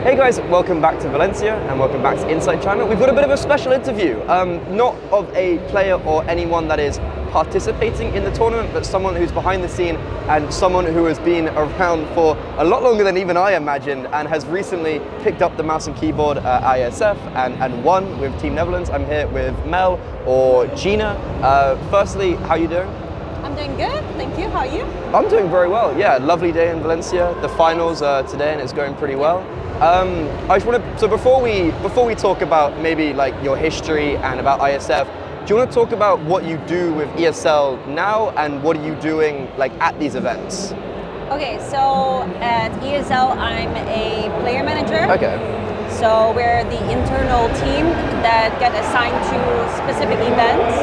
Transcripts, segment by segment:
Hey guys, welcome back to Valencia and welcome back to INSITE channel. We've got a bit of a special interview, not of a player or anyone that is participating in the tournament, but someone who's behind the scene and someone who has been around for a lot longer than even I imagined and has recently picked up the mouse and keyboard at IESF and won with Team Netherlands. I'm here with Mel or Gina. Firstly, how are you doing? I'm doing good, thank you. How are you? I'm doing very well, yeah. Lovely day in Valencia. The finals are today and it's going pretty well. I just want to, so before we talk about maybe like your history and about ISF, do you want to talk about what you do with ESL now and what are you doing like at these events? Okay, so at ESL I'm a player manager. Okay. So we're the internal team that get assigned to specific events,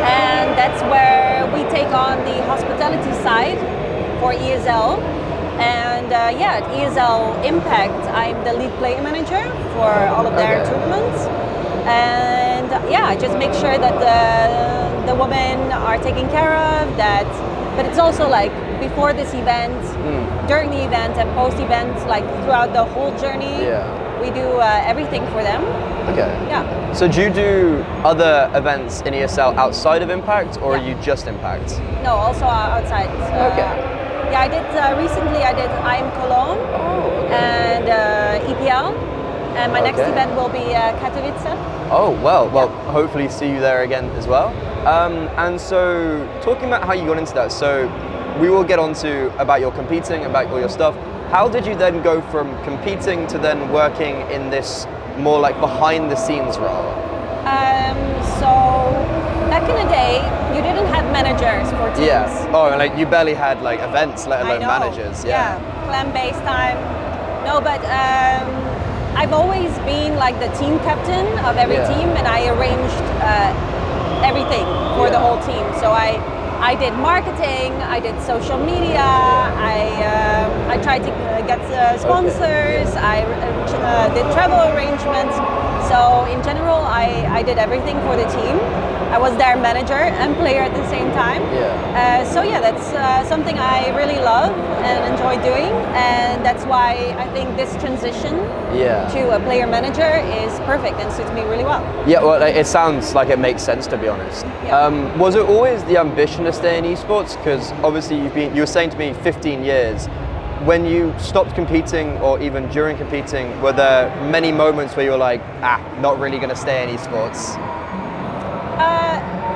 and that's where we take on the hospitality side for ESL. And yeah, at ESL Impact, I'm the lead player manager for all of their tournaments. And yeah, I just make sure that the women are taken care of, but it's also like before this event, during the event and post-event, like throughout the whole journey, we do everything for them. Okay. Yeah. So do you do other events in ESL outside of Impact or are you just Impact? No, also outside. Okay. Yeah, I did recently. I did IM Cologne and EPL, and my next event will be Katowice. Oh well, hopefully see you there again as well. And so, talking about how you got into that, so we will get on to about your competing, about all your stuff. How did you then go from competing to then working in this more like behind the scenes role? So back in the day, you didn't have managers for teams. Yeah. Oh, and like you barely had like events, let alone managers. Yeah. Clan-based time. No, but I've always been like the team captain of every team, and I arranged everything for the whole team. So I did marketing, I did social media, I tried to get sponsors, I did travel arrangements. So in general, I did everything for the team. I was their manager and player at the same time. So yeah, that's something I really love and enjoy doing, and that's why I think this transition to a player manager is perfect and suits me really well. Yeah, well, it sounds like it makes sense, to be honest. Was it always the ambition to stay in esports? Because obviously you were saying to me 15 years. When you stopped competing or even during competing, were there many moments where you were like, not really going to stay in esports?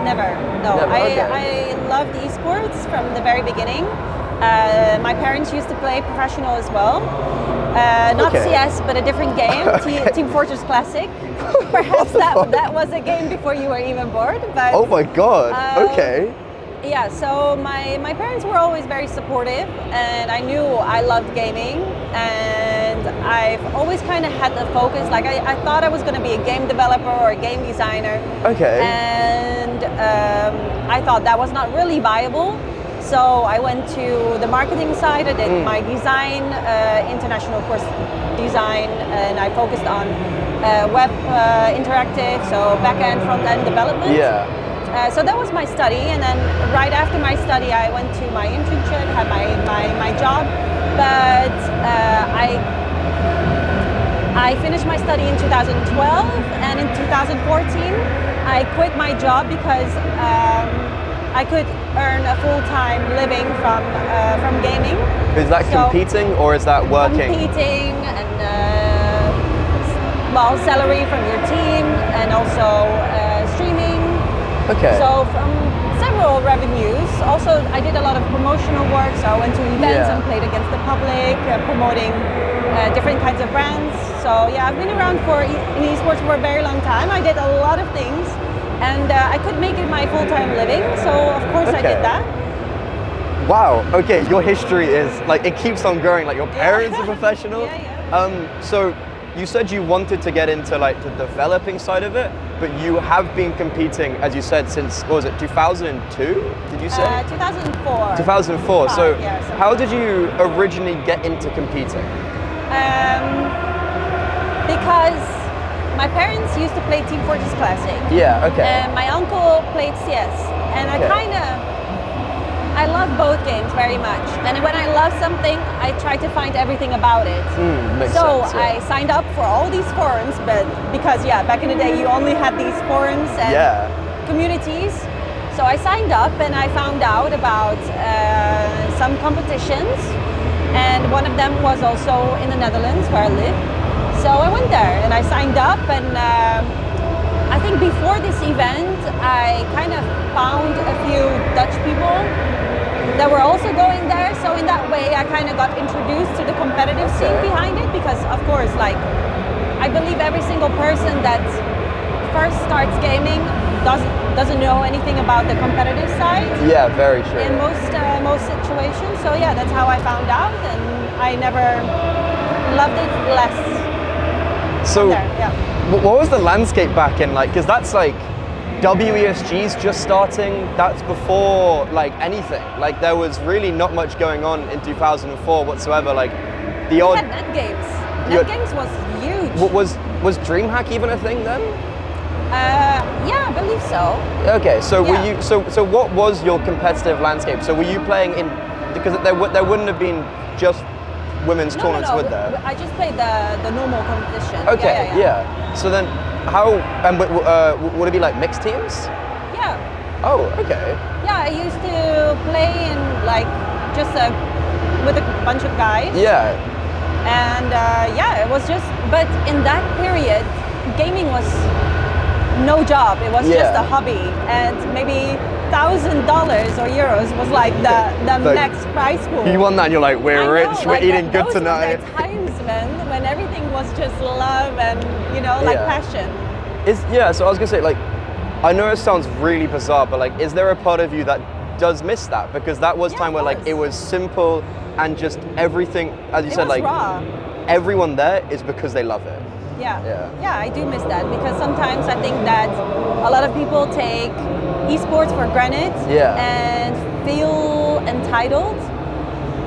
Never, no. Never, I loved esports from the very beginning. My parents used to play professional as well. Not CS, but a different game, Team Fortress Classic. Perhaps that was a game before you were even born. But, oh my god, okay. Yeah, so my parents were always very supportive, and I knew I loved gaming, and I've always kind of had the focus, like I thought I was going to be a game developer or a game designer. Okay. And I thought that was not really viable, so I went to the marketing side. I did my design, international course design, and I focused on web interactive, so back-end, front-end development. Yeah. So that was my study, and then right after my study I went to my internship, had my job, but I finished my study in 2012, and in 2014 I quit my job because I could earn a full-time living from gaming. Is that competing or is that working? Competing and well, salary from your team and also streaming. Okay. So from several revenues, also I did a lot of promotional work, so I went to events and played against the public, promoting different kinds of brands. So yeah, I've been around in esports for a very long time. I did a lot of things, and I could make it my full-time living, so of course I did that. Wow, okay, your history is, like, it keeps on growing, like your parents are professional. So you said you wanted to get into like the developing side of it, but you have been competing, as you said, since, what was it, 2002, did you say? 2004. 2004, so how did you originally get into competing? Because my parents used to play Team Fortress Classic. Yeah, okay. And my uncle played CS, and I I love both games very much. And when I love something, I try to find everything about it. Makes so sense, yeah. I signed up for all these forums, but because back in the day you only had these forums and communities. So I signed up and I found out about some competitions, and one of them was also in the Netherlands where I live. So I went there and I signed up, and I think before this event I kind of found a few Dutch people that were also going there. So in that way I kind of got introduced to the competitive scene behind it, because of course, like, I believe every single person that first starts gaming doesn't know anything about the competitive side. Yeah, very true. In most situations. So yeah, that's how I found out, and I never loved it less. So there, what was the landscape back in, like, because that's like WESG's just starting, that's before like anything. Like there was really not much going on in 2004 whatsoever. Like the odd... We had Net Games. Net Games was huge. Was DreamHack even a thing then? Yeah, I believe so. Okay, so were you, so what was your competitive landscape? So were you playing in, because there wouldn't have been just women's tournaments, would there? I just played the normal competition. Okay, yeah. So then how, and would it be like mixed teams? Yeah. Oh, okay. Yeah, I used to play in like just with a bunch of guys. Yeah. And it was just, but in that period, gaming was no job. It was just a hobby, and maybe $1,000 or euros was like the max prize pool. You won that and you're like, we're rich, we're like eating good those tonight. Were the times, man, when everything was just love and, like passion. So I was gonna say, like, I know it sounds really bizarre, but like, is there a part of you that does miss that? Because that was time where like it was simple and just everything, as you said, like raw. Everyone there is because they love it. Yeah, I do miss that, because sometimes I think that a lot of people take esports for granted and feel entitled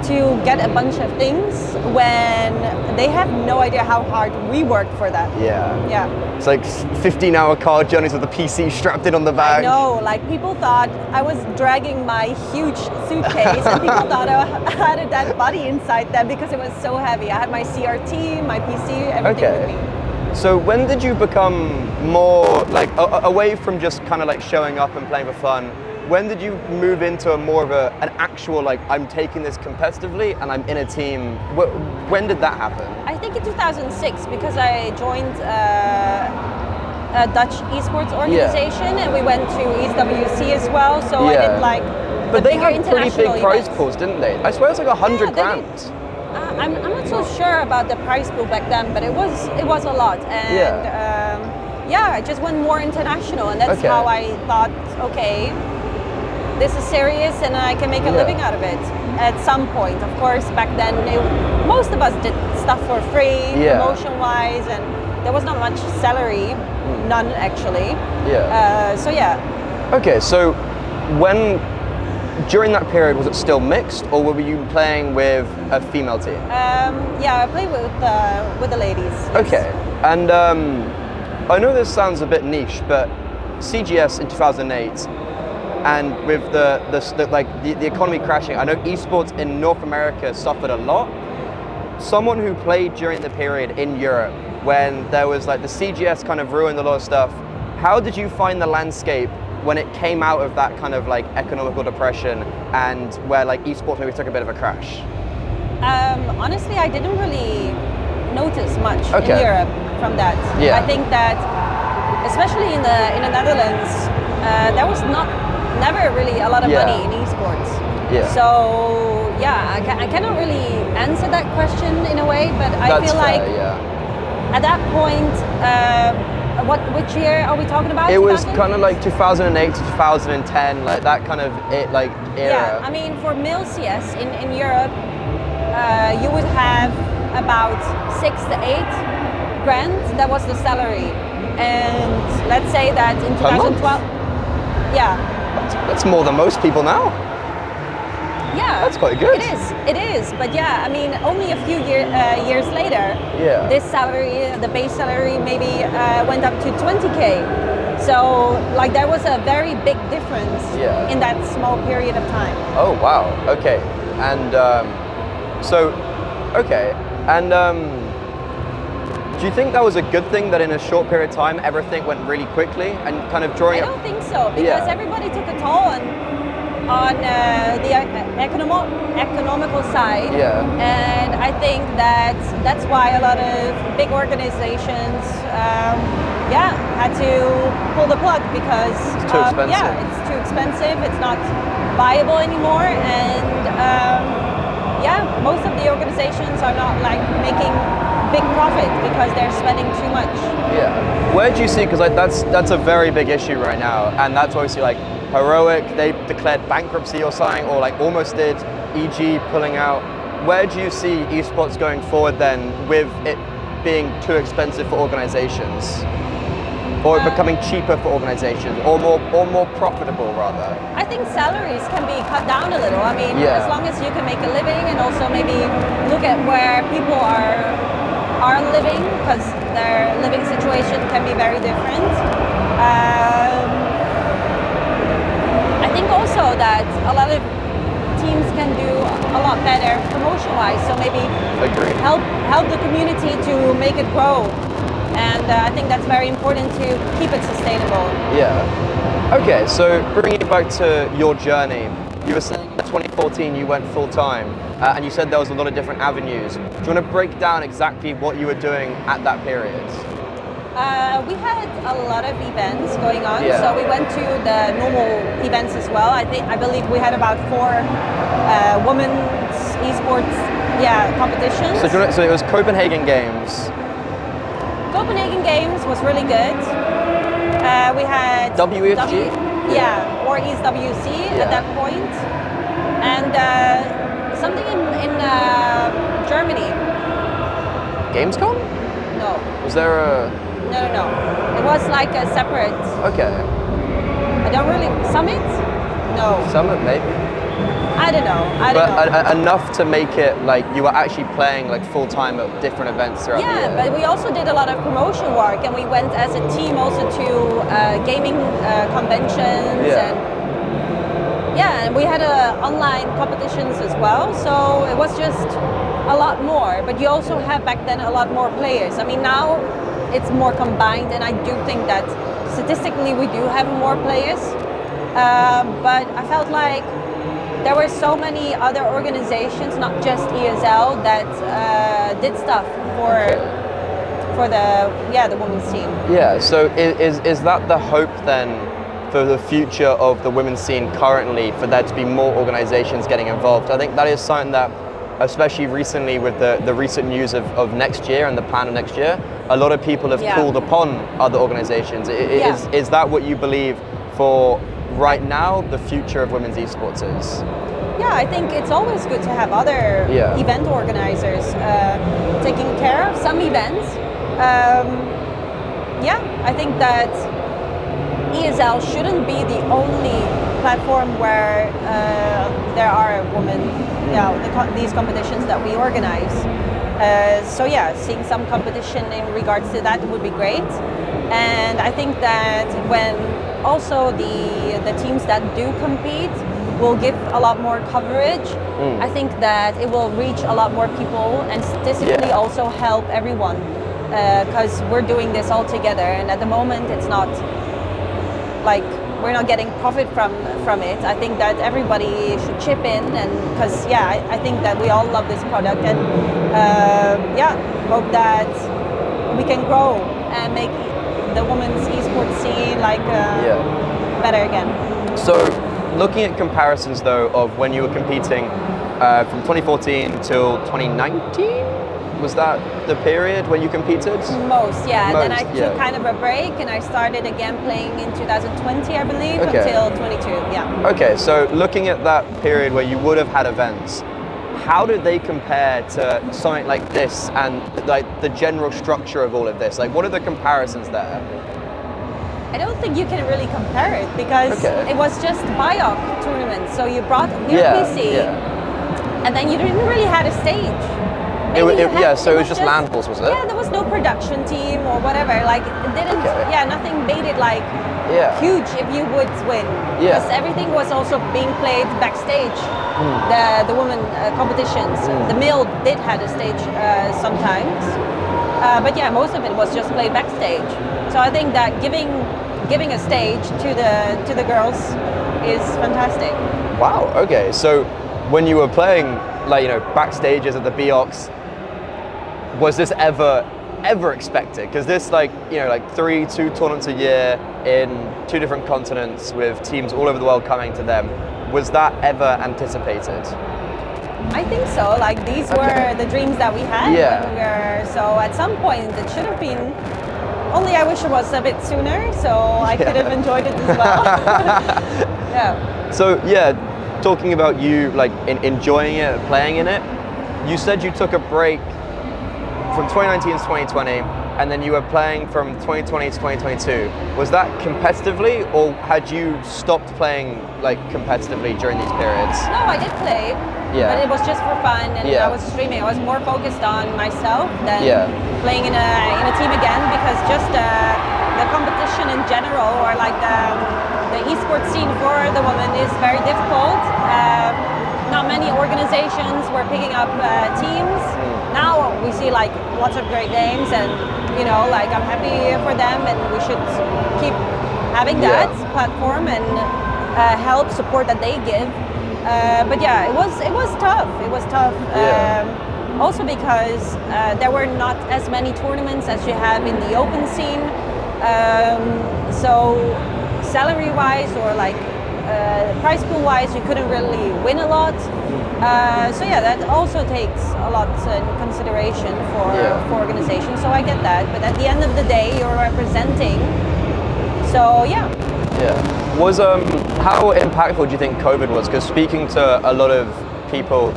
to get a bunch of things when they have no idea how hard we worked for that. Yeah. It's like 15-hour car journeys with a PC strapped in on the back. I know, like people thought I was dragging my huge suitcase and people thought I had a dead body inside them because it was so heavy. I had my CRT, my PC, everything with me. So when did you become more like away from just kind of like showing up and playing for fun? When did you move into more of an actual, like, I'm taking this competitively and I'm in a team? When did that happen? I think in 2006, because I joined a Dutch esports organization and we went to ESWC as well. So I did like But they had pretty big prize events. pools, didn't they? I swear it's like 100 grand. I'm not so sure about the prize pool back then, but it was a lot, and I just went more international, and that's how I thought, okay, this is serious, and I can make a living out of it at some point. Of course, back then most of us did stuff for free, promotion-wise, and there was not much salary, none actually. Okay, so during that period, was it still mixed, or were you playing with a female team? I played with the ladies. Yes. Okay, and I know this sounds a bit niche, but CGS in 2008, and with the economy crashing, I know esports in North America suffered a lot. Someone who played during the period in Europe, when there was like the CGS kind of ruined a lot of stuff, how did you find the landscape when it came out of that kind of like economical depression and where like esports maybe took a bit of a crash? Honestly, I didn't really notice much in Europe from that. I think that, especially in the Netherlands, there was never really a lot of money in esports. So I cannot really answer that question in a way, but I feel like at that point, which year are we talking about? It was kind of like 2008 to 2010, like that kind of era. Yeah, I mean, for male CS in Europe, you would have about 6 to 8 grand. That was the salary, and let's say that in 2012, that's more than most people now. Yeah, that's quite good. It is. But I mean, only a few years later, this salary, the base salary, maybe went up to 20K. Yeah. like there was a very big difference Yeah. in that small period of time. Oh wow. Okay. And do you think that was a good thing that in a short period of time everything went really quickly and kind of drawing I don't think so, because everybody took a toll on the economical side. Yeah. And I think that's why a lot of big organizations had to pull the plug, because it's too expensive. Yeah, it's too expensive, it's not viable anymore, and most of the organizations are not like making big profit because they're spending too much. Yeah. Where do you see, because like that's a very big issue right now, and that's obviously like Heroic, they declared bankruptcy or something, or like almost did, EG pulling out. Where do you see esports going forward then, with it being too expensive for organizations? Or becoming cheaper for organizations, or more profitable rather? I think salaries can be cut down a little. I mean, as long as you can make a living, and also maybe look at where people are living, because their living situation can be very different. I think also that a lot of teams can do a lot better promotion-wise, so maybe help the community to make it grow. And I think that's very important to keep it sustainable. Yeah. Okay, so bringing it back to your journey, you were saying in 2014 you went full-time, and you said there was a lot of different avenues. Do you want to break down exactly what you were doing at that period? We had a lot of events going on, so we went to the normal events as well. I believe we had about 4 women's esports competitions. So it was Copenhagen Games. Copenhagen Games was really good. We had WFG? Or ESWC at that point. And something in Germany. Gamescom? No. Was there a... No. It was like a separate... Okay. I don't really... Summit? No. Summit, maybe. I don't know. But enough to make it like you were actually playing like full-time at different events throughout the year. Yeah, but we also did a lot of promotion work, and we went as a team also to gaming conventions, and we had online competitions as well, so it was just a lot more. But you also have back then a lot more players. I mean, now it's more combined, and I do think that statistically we do have more players, but I felt like there were so many other organizations, not just ESL, that did stuff for the women's team. Yeah. So is that the hope then for the future of the women's scene currently, for there to be more organizations getting involved? I think that is something that, especially recently with the recent news of next year and the plan of next year, a lot of people have called upon other organizations. Is that what you believe for right now the future of women's esports is? Yeah, I think it's always good to have other event organizers taking care of some events. I think that ESL shouldn't be the only platform where there are women, these competitions that we organize. Seeing some competition in regards to that would be great. And I think that when also the teams that do compete will give a lot more coverage, I think that it will reach a lot more people, and statistically also help everyone, because we're doing this all together, and at the moment it's not like we're not getting profit from it. I think that everybody should chip in, and because I think that we all love this product, and hope that we can grow and make the women's esports scene better again. So looking at comparisons though of when you were competing from 2014 till 2019, was that the period when you competed? Most. And then I took kind of a break, and I started again playing in 2020, I believe, until 22. Okay, so looking at that period where you would have had events, how did they compare to something like this and like the general structure of all of this? Like, what are the comparisons there? I don't think you can really compare it, because it was just BIOC tournaments. So you brought your PC, and then you didn't really have a stage. So it was just land balls, was it? Yeah, there was no production team or whatever. Like, it didn't. Okay. Yeah, nothing made it like huge if you would win. Yeah. Because everything was also being played backstage. The women competitions. The male did have a stage sometimes, but yeah, most of it was just played backstage. So I think that giving a stage to the girls is fantastic. Wow. Okay. So when you were playing, like, backstages at the BOX, was this ever expected? Because this, like 2 tournaments a year in 2 different continents with teams all over the world coming to them. Was that ever anticipated? I think so. Like, these were the dreams that we had when we were. So at some point it should have been. Only I wish it was a bit sooner, so I could have enjoyed it as well. Yeah. So talking about you like enjoying it, playing in it, you said you took a break from 2019 to 2020, and then you were playing from 2020 to 2022. Was that competitively, or had you stopped playing like competitively during these periods? No, I did play, but it was just for fun, and I was streaming. I was more focused on myself than playing in a team again, because just the competition in general, or like the esports scene for the women is very difficult. Not many organizations were picking up teams. Now we see like lots of great names, and like I'm happy for them, and we should keep having that platform and help support that they give. But yeah, it was tough. It was tough. Also because there were not as many tournaments as you have in the open scene. So salary-wise, or like prize pool-wise, you couldn't really win a lot. So yeah, that also takes a lot in consideration for organizations. So I get that, but at the end of the day, you're representing. So yeah. Yeah. Was how impactful do you think COVID was? Because speaking to a lot of people,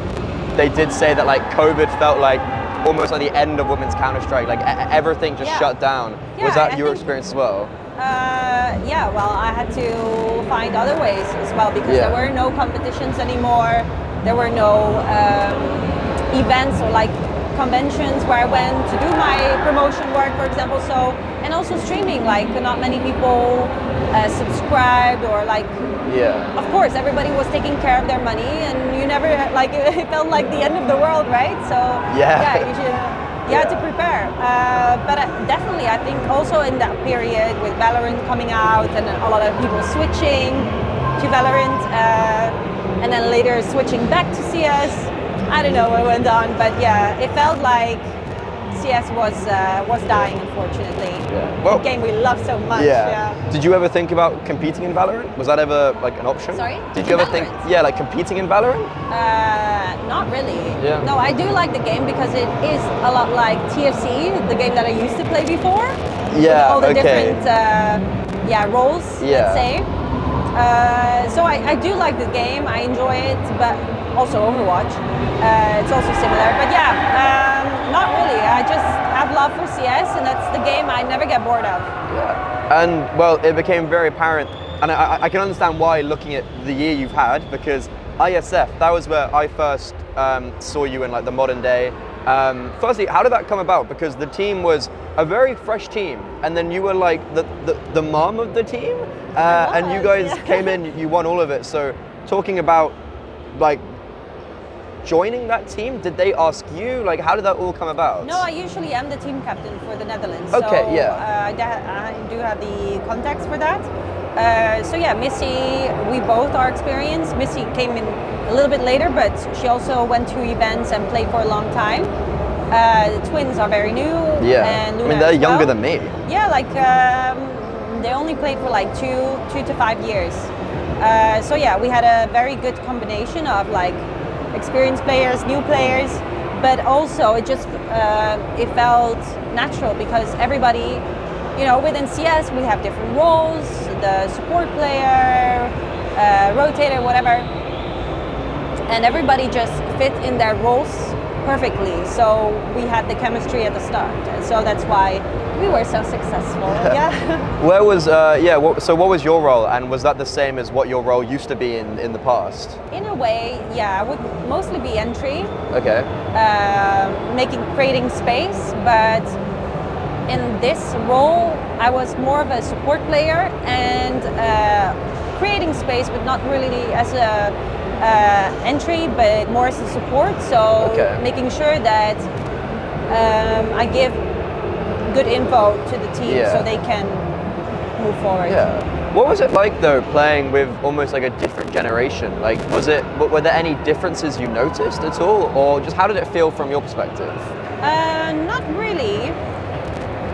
they did say that like COVID felt like almost like the end of women's Counter-Strike. Like everything just shut down. Yeah, was that your experience as well? Yeah, well, I had to find other ways as well, because there were no competitions anymore. There were no events or like conventions where I went to do my promotion work, for example. So, and also streaming, like not many people subscribed, or like, of course, everybody was taking care of their money, and you never, like, it felt like the end of the world, right? So you had to prepare. But definitely, I think also in that period with Valorant coming out, and a lot of people switching to Valorant, and then later switching back to CS. I don't know what went on, but yeah, it felt like CS was dying, unfortunately. Well, the game we love so much. Did you ever think about competing in Valorant? Was that ever like an option? Sorry? Did you ever think, like competing in Valorant? Not really. No, I do like the game because it is a lot like TFC, the game that I used to play before. With all the different roles, let's say. So I do like the game, I enjoy it, but also Overwatch. It's also similar, but not really. I just have love for CS, and that's the game I never get bored of. And well, it became very apparent, and I can understand why, looking at the year you've had, because IESF, that was where I first saw you in like the modern day. Firstly, how did that come about? Because the team was a very fresh team, and then you were like the mom of the team, and you guys came in, you won all of it. So talking about like joining that team, did they ask you? Like, how did that all come about? No, I usually am the team captain for the Netherlands. Okay, so, I do have the contacts for that. So yeah, Missy, we both are experienced. Missy came in a little bit later, but she also went to events and played for a long time. The twins are very new. And Luna, I mean, they're younger than me. Yeah, like they only played for like two to 5 years. So yeah, we had a very good combination of like experienced players, new players, but also it just it felt natural, because everybody, within CS we have different roles, the support player, rotator, whatever, and everybody just fit in their roles perfectly. So we had the chemistry at the start, so that's why We were so successful. Yeah. Where was so what was your role, and was that the same as what your role used to be in the past? In a way, yeah, I would mostly be entry, Okay. creating space, but in this role, I was more of a support player and creating space, but not really as a entry, but more as a support. So making sure that I give good info to the team so they can move forward. Yeah. What was it like though, playing with almost like a different generation? Like, were there any differences you noticed at all, or just how did it feel from your perspective? Not really.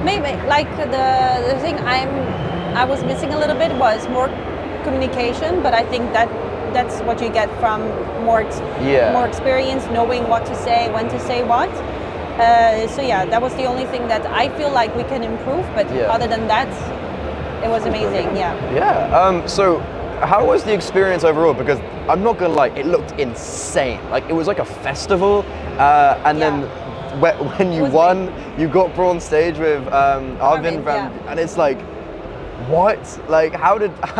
Maybe like the thing I was missing a little bit was more communication, but I think that's what you get from more experience, knowing what to say, when to say what. So yeah, that was the only thing that I feel like we can improve. But other than that, it was amazing. Yeah. Yeah. So how was the experience overall? Because I'm not gonna lie, it looked insane. Like it was like a festival, and then when you won, you got brought on stage with Arvin, and it's like, what? Like how did that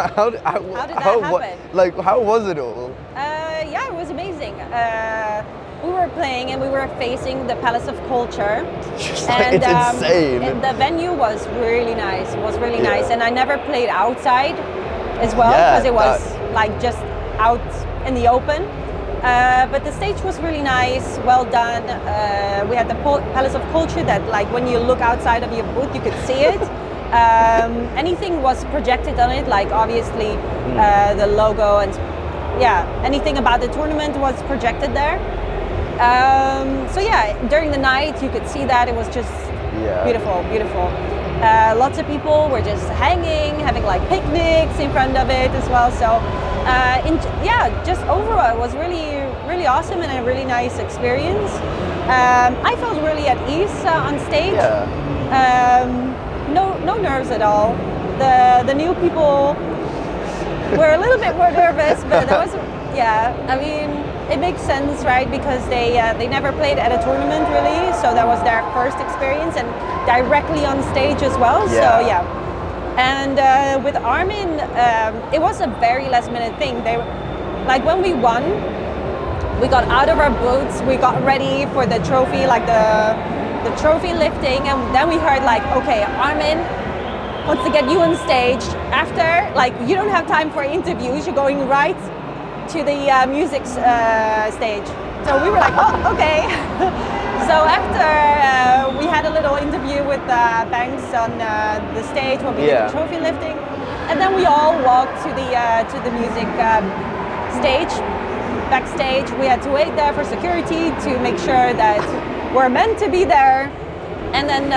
happen? Like how was it all? Yeah, it was amazing. We were playing and we were facing the Palace of Culture. It's insane. And the venue was really nice. It was really nice, and I never played outside as well because it was like just out in the open. But the stage was really nice, well done. We had the Palace of Culture that, like, when you look outside of your booth, you could see it. Anything was projected on it, like obviously the logo and anything about the tournament was projected there. So yeah, during the night you could see that it was just beautiful, beautiful. Lots of people were just hanging, having like picnics in front of it as well. So just overall it was really, really awesome and a really nice experience. I felt really at ease on stage. No nerves at all. The new people were a little bit more nervous, but that was I mean, it makes sense, right? Because they never played at a tournament really, so that was their first experience and directly on stage as well. So yeah. And with Armin, it was a very last minute thing. They like when we won, we got out of our booths, we got ready for the trophy, like the trophy lifting, and then we heard like, okay, Armin wants to get you on stage. After, like, you don't have time for interviews, you're going right to the music stage. So we were like, oh, okay. So after we had a little interview with Banks on the stage when we did the trophy lifting, and then we all walked to the music stage. Backstage, we had to wait there for security to make sure that we're meant to be there. And then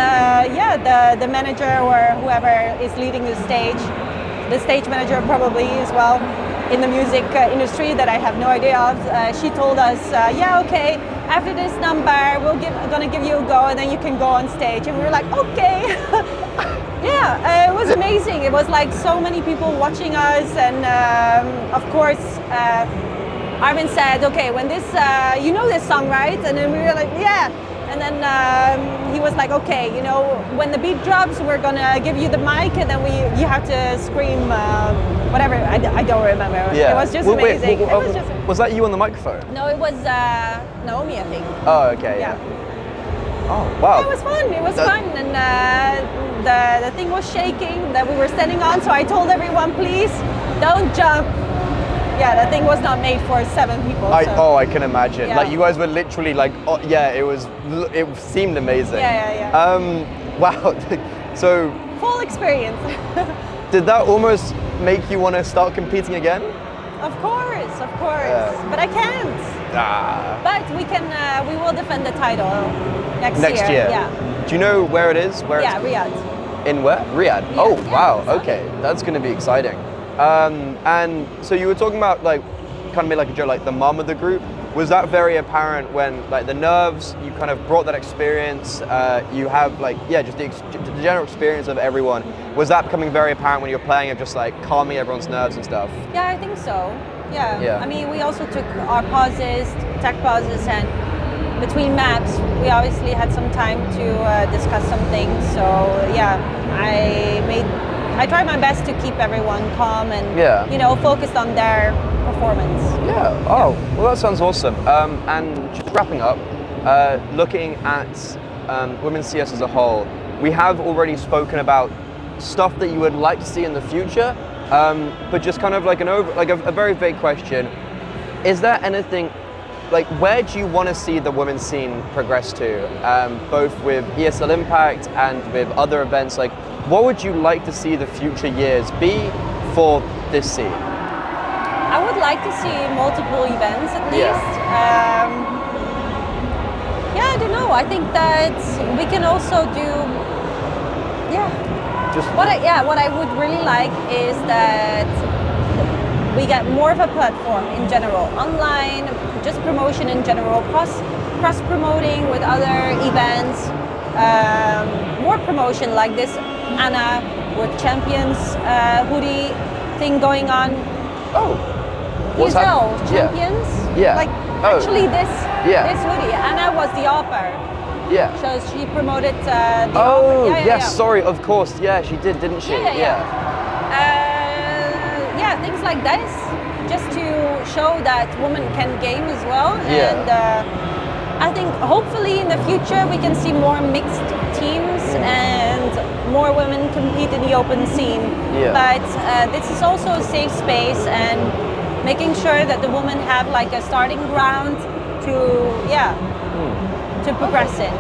the manager or whoever is leading the stage manager probably as well, in the music industry that I have no idea of, she told us, okay, after this number, gonna give you a go and then you can go on stage. And we were like, okay. It was amazing. It was like so many people watching us, and of course, Armin said, okay, when this, you know this song, right? And then we were like, yeah. And then he was like, okay, you know, when the beat drops, we're gonna give you the mic, and then you have to scream whatever. I don't remember. It was just amazing. Was that you on the microphone? No, it was Naomi, I think. Oh, okay. Yeah. Oh, wow. It was fun. It was fun, and the thing was shaking that we were standing on. So I told everyone, please don't jump. Yeah, that thing was not made for 7 people. I can imagine. Yeah. Like you guys were literally like, it seemed amazing. Wow. So full experience. Did that almost make you want to start competing again? Of course. But I can't. But we will defend the title next year. Yeah. Do you know where it is? Riyadh. In where? Riyadh. Yeah, oh, wow. Exactly. Okay, that's going to be exciting. And so you were talking about like, kind of made like a joke, like the mom of the group. Was that very apparent when, like, the nerves, you kind of brought that experience, you have like, just the general experience of everyone. Was that becoming very apparent when you were playing, of just like calming everyone's nerves and stuff? Yeah, I think so. Yeah. I mean, we also took our pauses, tech pauses, and between maps, we obviously had some time to discuss some things. So yeah, I tried my best to keep everyone calm and focused on their performance. Yeah. Oh, well, that sounds awesome. And just wrapping up, looking at women's CS as a whole, we have already spoken about stuff that you would like to see in the future, but just kind of like a very vague question. Is there anything, like, where do you want to see the women's scene progress to, both with ESL Impact and with other events? Like, what would you like to see the future years be for this scene? I would like to see multiple events at least. I don't know. I think that we can also do, what I would really like is that we get more of a platform in general, online, just promotion in general, cross promoting with other events, more promotion like this Anna with Champions hoodie thing going on. Oh, what's ESL Champions? Yeah. Like actually this hoodie. Anna was the offer. Yeah. So she promoted the offer. Yes, sorry, of course. Yeah, she did, didn't she? Things like this, just to show that women can game as well. And I think hopefully in the future we can see more mixed teams and more women compete in the open scene. But this is also a safe space and making sure that the women have like a starting ground to progress in.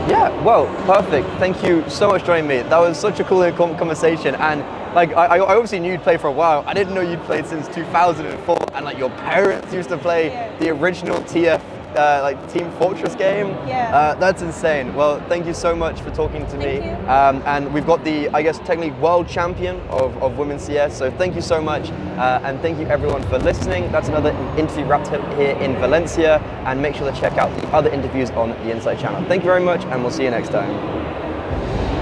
Yeah, well, perfect. Thank you so much for joining me. That was such a cool conversation, and like I obviously knew you'd play for a while. I didn't know you'd played since 2004, and like your parents used to play the original TF like Team Fortress game. That's insane. Well, thank you so much for talking to me. And we've got the, I guess, technically world champion of women's CS. So thank you so much, and thank you everyone for listening. That's another interview wrapped up here in Valencia, and make sure to check out the other interviews on the INSITE channel. Thank you very much, and we'll see you next time.